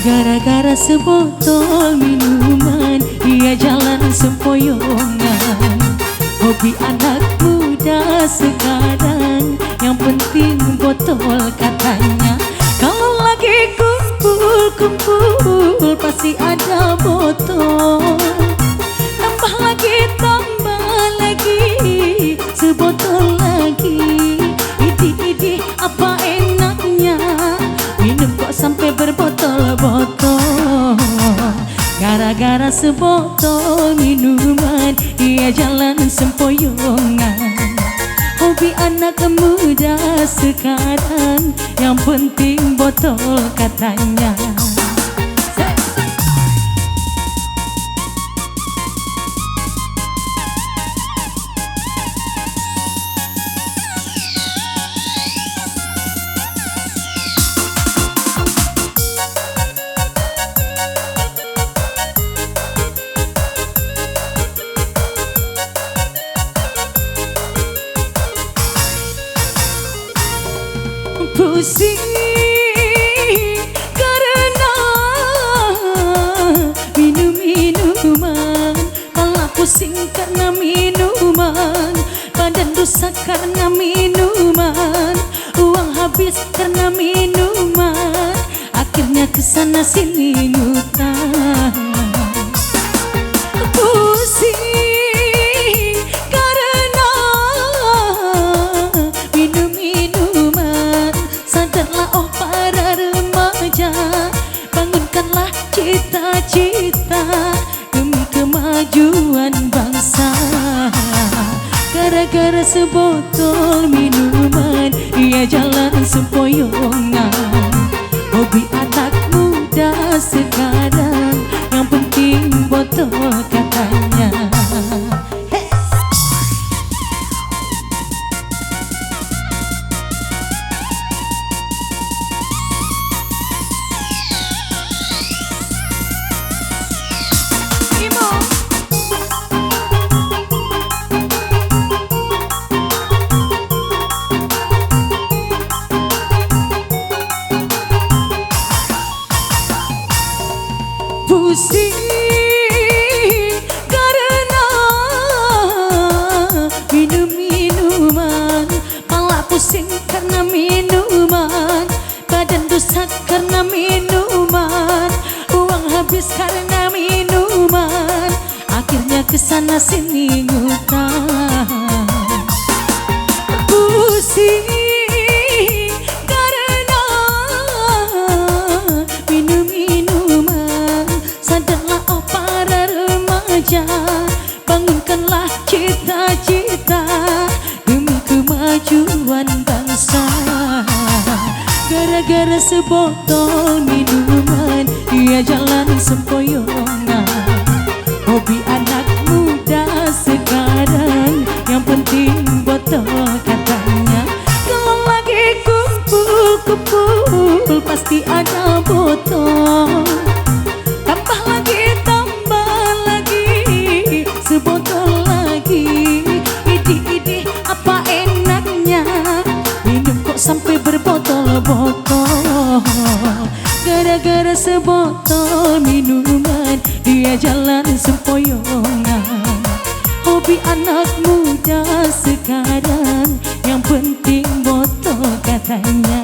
Gara-gara sebotol minuman dia jalan sempoyongan. Hobi anak muda sekarang yang penting botol katanya. Kalau lagi kumpul-kumpul pasti ada botol. Tambah lagi sebotol lagi. Idi apa enaknya minum kok sampai berbotol-botol. Gara-gara sebotol minuman dia jalan sempoyongan. Hobi anak muda sekarang yang penting botol katanya. Pusing karena minum-minuman, malah pusing karena minuman, badan rusak karena minuman, uang habis karena minuman, akhirnya kesana sini ngutang. Pusing cita-cita demi kemajuan bangsa. Gara-gara sebotol minuman dia jalan sempoyongan. Hobi anak muda sekarang yang penting botol katanya. Pusing karena minum-minuman, malah pusing karena minuman, badan rusak karena minuman, uang habis karena minuman, akhirnya kesana sini ngutang. Pusing bangunkanlah cita-cita demi kemajuan bangsa. Gara-gara sebotol minuman dia jalan sempoyongan. Hobi anak muda sekarang yang penting botol katanya. Kalau lagi kumpul-kumpul pasti ada botol. Sebotol lagi, idi apa enaknya minum kok sampai berbotol-botol. Gara-gara sebotol minuman dia jalan sempoyongan. Hobi anak muda sekarang yang penting botol katanya.